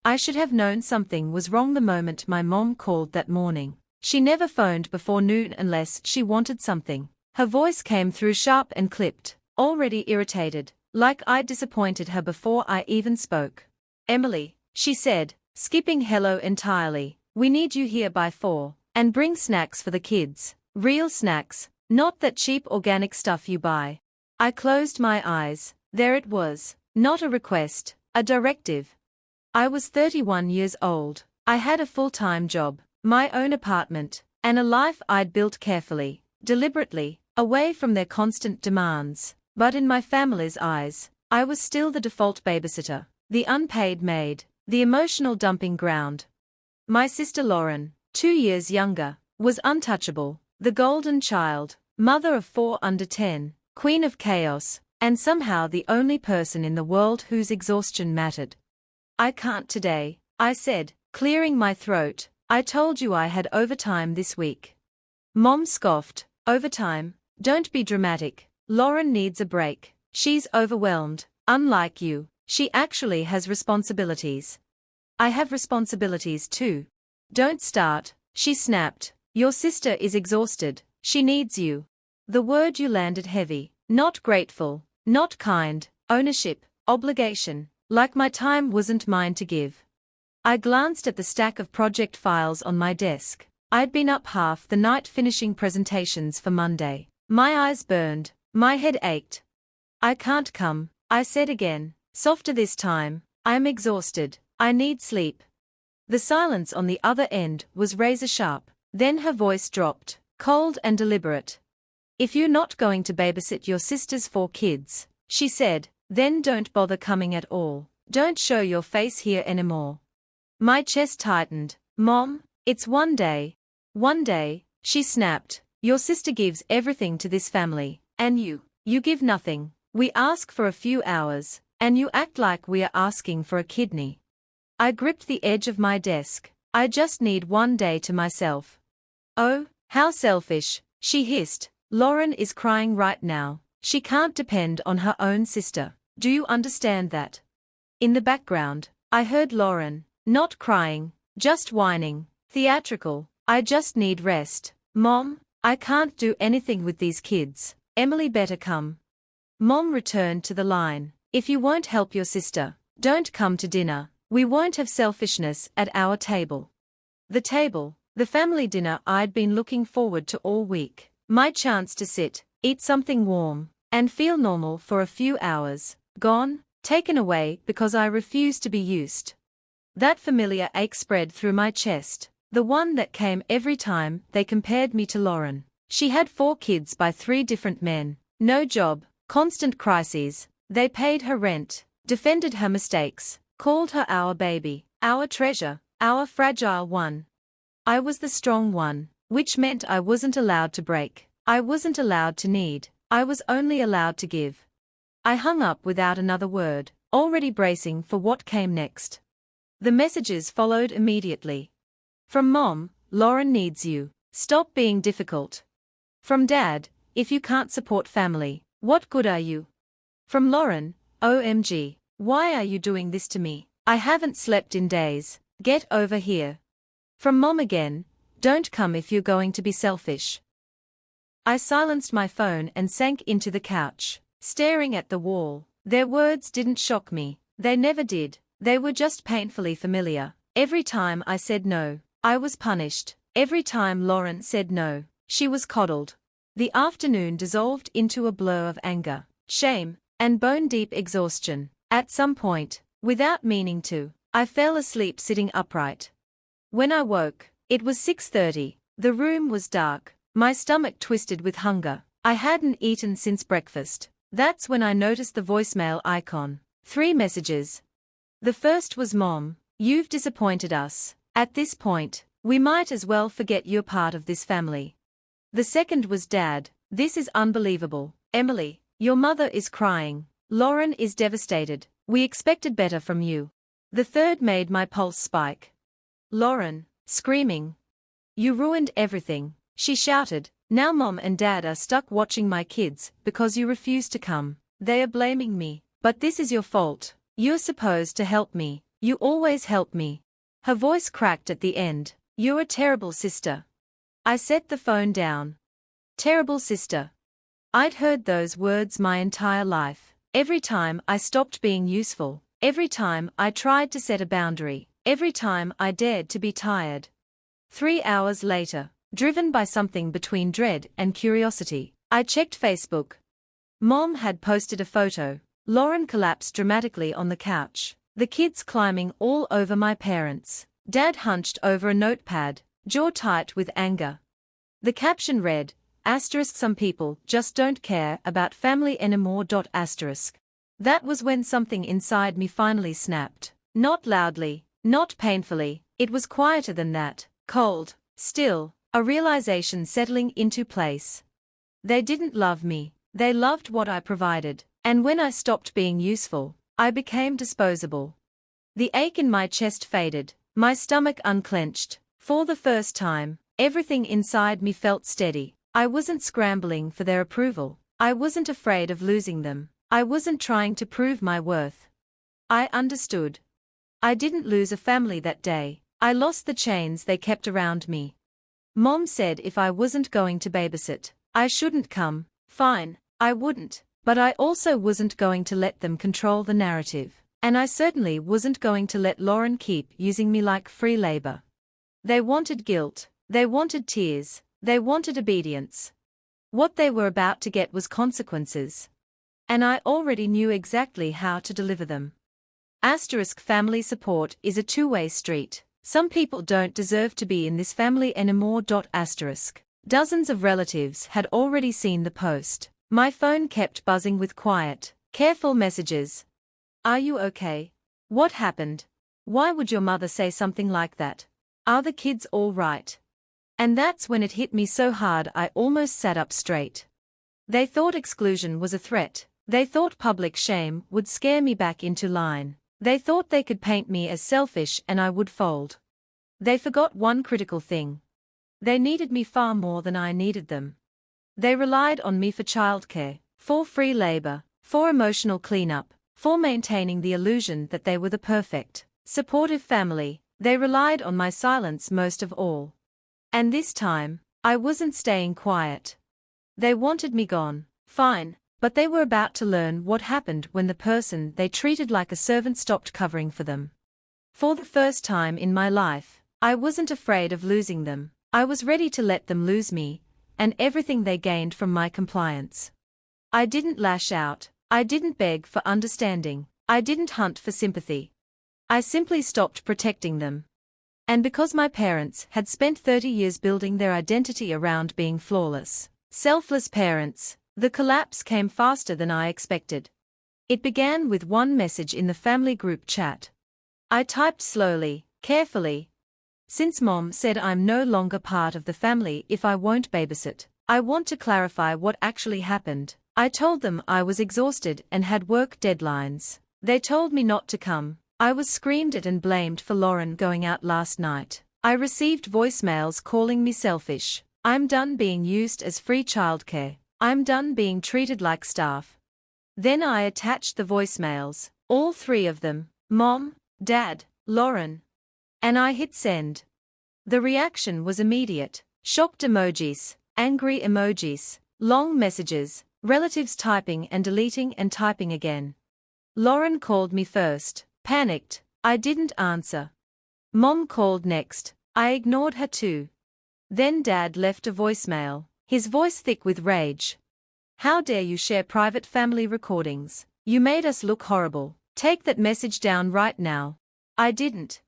I should have known something was wrong the moment my mom called that morning. She never phoned before noon unless she wanted something. Her voice came through sharp and clipped, already irritated, like I'd disappointed her before I even spoke. "Emily," she said, skipping hello entirely, "we need you here by 4, and bring snacks for the kids. Real snacks, not that cheap organic stuff you buy." I closed my eyes. There it was. Not a request, a directive. I was 31 years old. I had a full-time job, my own apartment, and a life I'd built carefully, deliberately, away from their constant demands. But in my family's eyes, I was still the default babysitter, the unpaid maid, the emotional dumping ground. My sister Lauren, 2 years younger, was untouchable, the golden child, mother of 4 under 10, queen of chaos, and somehow the only person in the world whose exhaustion mattered. "I can't today," I said, clearing my throat. "I told you I had overtime this week." Mom scoffed. "Overtime? Don't be dramatic. Lauren needs a break. She's overwhelmed. Unlike you, she actually has responsibilities." "I have responsibilities too." "Don't start," she snapped. "Your sister is exhausted. She needs you." The word "you" landed heavy, not grateful, not kind, ownership, obligation, like my time wasn't mine to give. I glanced at the stack of project files on my desk. I'd been up half the night finishing presentations for Monday. My eyes burned, my head ached. "I can't come," I said again, softer this time. "I'm exhausted, I need sleep." The silence on the other end was razor-sharp, then her voice dropped, cold and deliberate. "If you're not going to babysit your sister's 4 kids," she said, "then don't bother coming at all. Don't show your face here anymore." My chest tightened. "Mom, it's one day." "One day," she snapped. "Your sister gives everything to this family, and you give nothing. We ask for a few hours, and you act like we are asking for a kidney." I gripped the edge of my desk. "I just need one day to myself." "Oh, how selfish," she hissed. "Lauren is crying right now. She can't depend on her own sister. Do you understand that?" In the background, I heard Lauren, not crying, just whining, theatrical. "I just need rest. Mom, I can't do anything with these kids. Emily better come." Mom returned to the line. "If you won't help your sister, don't come to dinner. We won't have selfishness at our table." The table, the family dinner I'd been looking forward to all week. My chance to sit, eat something warm, and feel normal for a few hours, gone, taken away because I refused to be used. That familiar ache spread through my chest, the one that came every time they compared me to Lauren. She had 4 kids by 3 different men, no job, constant crises. They paid her rent, defended her mistakes, called her our baby, our treasure, our fragile one. I was the strong one, which meant I wasn't allowed to break. I wasn't allowed to need. I was only allowed to give. I hung up without another word, already bracing for what came next. The messages followed immediately. From Mom, "Lauren needs you. Stop being difficult." From Dad, "If you can't support family, what good are you?" From Lauren, "OMG, why are you doing this to me? I haven't slept in days. Get over here." From Mom again, "Don't come if you're going to be selfish." I silenced my phone and sank into the couch, staring at the wall. Their words didn't shock me. They never did. They were just painfully familiar. Every time I said no, I was punished. Every time Lauren said no, she was coddled. The afternoon dissolved into a blur of anger, shame, and bone-deep exhaustion. At some point, without meaning to, I fell asleep sitting upright. When I woke, it was 6:30. The room was dark, my stomach twisted with hunger. I hadn't eaten since breakfast. That's when I noticed the voicemail icon. 3 messages. The first was, "Mom, you've disappointed us. At this point, we might as well forget you're part of this family." The second was, "Dad, this is unbelievable. Emily, your mother is crying. Lauren is devastated. We expected better from you." The third made my pulse spike. Lauren, screaming. "You ruined everything," she shouted. "Now Mom and Dad are stuck watching my kids because you refused to come. They are blaming me, but this is your fault. You're supposed to help me. You always help me. Her voice cracked at the end. You're a terrible sister. I set the phone down. Terrible sister. I'd heard those words my entire life. Every time I stopped being useful, every time I tried to set a boundary, every time I dared to be tired. 3 hours later, driven by something between dread and curiosity, I checked Facebook. Mom had posted a photo. Lauren collapsed dramatically on the couch, the kids climbing all over my parents. Dad hunched over a notepad, jaw tight with anger. The caption read, "Some people just don't care about family anymore." That was when something inside me finally snapped. Not loudly, not painfully, it was quieter than that, cold, still, a realization settling into place. They didn't love me, they loved what I provided, and when I stopped being useful, I became disposable. The ache in my chest faded, my stomach unclenched. For the first time, everything inside me felt steady. I wasn't scrambling for their approval. I wasn't afraid of losing them. I wasn't trying to prove my worth. I understood. I didn't lose a family that day. I lost the chains they kept around me. Mom said if I wasn't going to babysit, I shouldn't come. Fine, I wouldn't. But I also wasn't going to let them control the narrative. And I certainly wasn't going to let Lauren keep using me like free labor. They wanted guilt. They wanted tears. They wanted obedience. What they were about to get was consequences. And I already knew exactly how to deliver them. Family support is a two-way street. Some people don't deserve to be in this family anymore. Dozens of relatives had already seen the post. My phone kept buzzing with quiet, careful messages. Are you okay? What happened? Why would your mother say something like that? Are the kids all right? And that's when it hit me so hard I almost sat up straight. They thought exclusion was a threat. They thought public shame would scare me back into line. They thought they could paint me as selfish and I would fold. They forgot one critical thing. They needed me far more than I needed them. They relied on me for childcare, for free labor, for emotional cleanup, for maintaining the illusion that they were the perfect, supportive family. They relied on my silence most of all. And this time, I wasn't staying quiet. They wanted me gone, fine, but they were about to learn what happened when the person they treated like a servant stopped covering for them. For the first time in my life, I wasn't afraid of losing them. I was ready to let them lose me, and everything they gained from my compliance. I didn't lash out. I didn't beg for understanding. I didn't hunt for sympathy. I simply stopped protecting them. And because my parents had spent 30 years building their identity around being flawless, selfless parents, the collapse came faster than I expected. It began with one message in the family group chat. I typed slowly, carefully. Since Mom said I'm no longer part of the family if I won't babysit, I want to clarify what actually happened. I told them I was exhausted and had work deadlines. They told me not to come. I was screamed at and blamed for Lauren going out last night. I received voicemails calling me selfish. I'm done being used as free childcare. I'm done being treated like staff. Then I attached the voicemails, all three of them, Mom, Dad, Lauren. And I hit send. The reaction was immediate. Shocked emojis, angry emojis, long messages, relatives typing and deleting and typing again. Lauren called me first. Panicked, I didn't answer. Mom called next. I ignored her too. Then Dad left a voicemail, his voice thick with rage. How dare you share private family recordings? You made us look horrible. Take that message down right now. I didn't.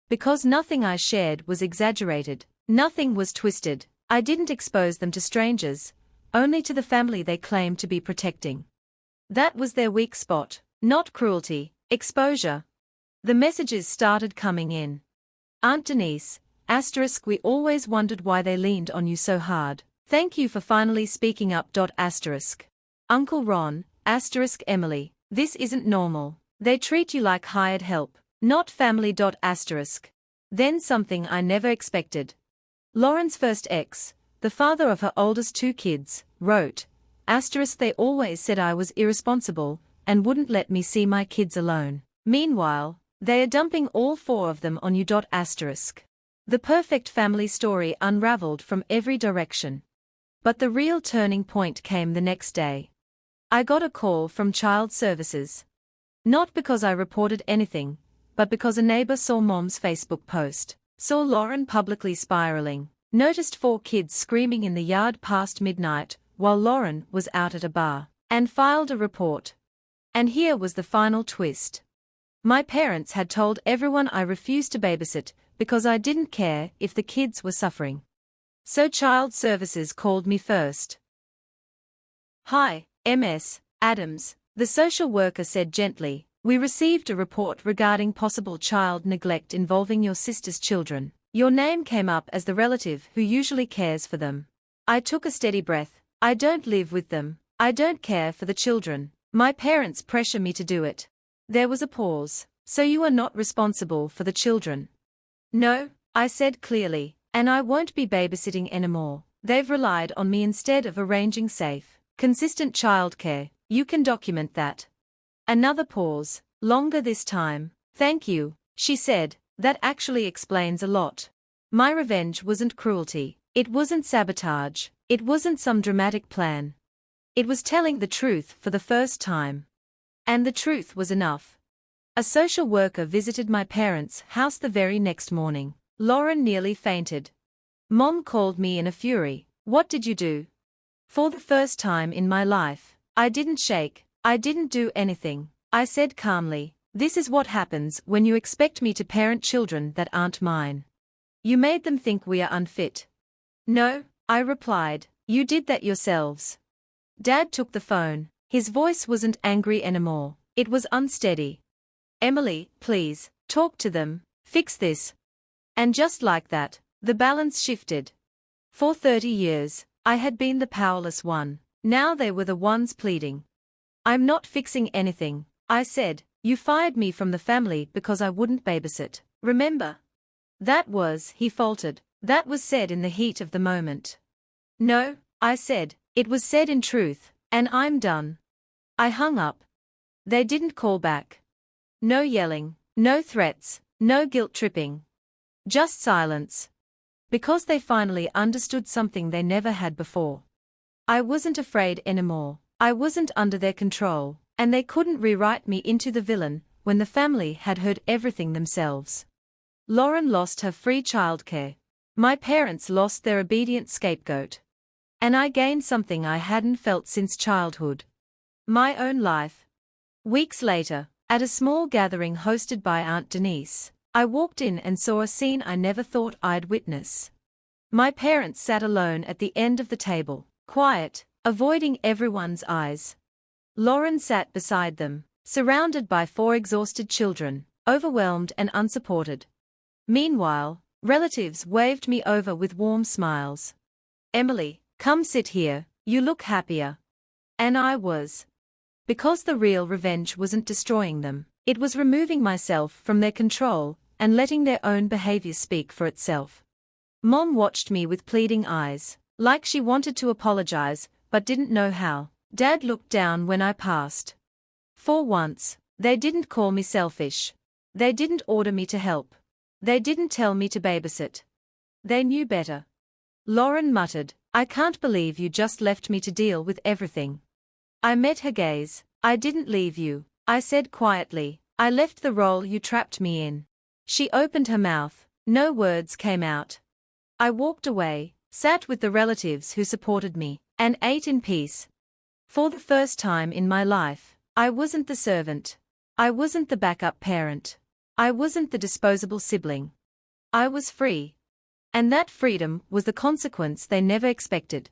Because nothing I shared was exaggerated. Nothing was twisted. I didn't expose them to strangers, only to the family they claimed to be protecting. That was their weak spot, not cruelty. Exposure. The messages started coming in. Aunt Denise, we always wondered why they leaned on you so hard. Thank you for finally speaking up. Uncle Ron, Emily, this isn't normal. They treat you like hired help, not family. Then something I never expected. Lauren's first ex, the father of her oldest two kids, wrote, they always said I was irresponsible and wouldn't let me see my kids alone. Meanwhile, They are dumping all 4 of them on you. Asterisk. The perfect family story unraveled from every direction. But the real turning point came the next day. I got a call from Child Services. Not because I reported anything, but because a neighbor saw Mom's Facebook post, saw Lauren publicly spiraling, noticed 4 kids screaming in the yard past midnight while Lauren was out at a bar, and filed a report. And here was the final twist. My parents had told everyone I refused to babysit because I didn't care if the kids were suffering. So Child Services called me first. "Hi, Ms. Adams," the social worker said gently. "We received a report regarding possible child neglect involving your sister's children. Your name came up as the relative who usually cares for them." I took a steady breath. I don't live with them. I don't care for the children. My parents pressure me to do it. There was a pause. "So you are not responsible for the children?" "No," I said clearly, "and I won't be babysitting anymore. They've relied on me instead of arranging safe, consistent childcare. You can document that." Another pause, longer this time. "Thank you," she said, "that actually explains a lot. My revenge wasn't cruelty. It wasn't sabotage. It wasn't some dramatic plan. It was telling the truth for the first time. And the truth was enough." A social worker visited my parents' house the very next morning. Lauren nearly fainted. Mom called me in a fury. "What did you do?" For the first time in my life, I didn't shake. I didn't do anything. I said calmly, "This is what happens when you expect me to parent children that aren't mine. You made them think we are unfit." "No," I replied, "you did that yourselves." Dad took the phone. His voice wasn't angry anymore. It was unsteady. "Emily, please, talk to them, fix this." And just like that, the balance shifted. For 30 years, I had been the powerless one. Now they were the ones pleading. "I'm not fixing anything," I said. "You fired me from the family because I wouldn't babysit. Remember?" He faltered. "That was said in the heat of the moment." "No," I said, "it was said in truth, and I'm done." I hung up. They didn't call back. No yelling, no threats, no guilt-tripping. Just silence. Because they finally understood something they never had before. I wasn't afraid anymore. I wasn't under their control, and they couldn't rewrite me into the villain when the family had heard everything themselves. Lauren lost her free childcare. My parents lost their obedient scapegoat. And I gained something I hadn't felt since childhood. My own life. Weeks later, at a small gathering hosted by Aunt Denise, I walked in and saw a scene I never thought I'd witness. My parents sat alone at the end of the table, quiet, avoiding everyone's eyes. Lauren sat beside them, surrounded by 4 exhausted children, overwhelmed and unsupported. Meanwhile, relatives waved me over with warm smiles. "Emily, come sit here, you look happier." And I was. Because the real revenge wasn't destroying them, it was removing myself from their control and letting their own behavior speak for itself. Mom watched me with pleading eyes, like she wanted to apologize but didn't know how. Dad looked down when I passed. For once, they didn't call me selfish. They didn't order me to help. They didn't tell me to babysit. They knew better. Lauren muttered, "I can't believe you just left me to deal with everything." I met her gaze. "I didn't leave you," I said quietly. "I left the role you trapped me in." She opened her mouth. No words came out. I walked away, sat with the relatives who supported me, and ate in peace. For the first time in my life, I wasn't the servant. I wasn't the backup parent. I wasn't the disposable sibling. I was free. And that freedom was the consequence they never expected.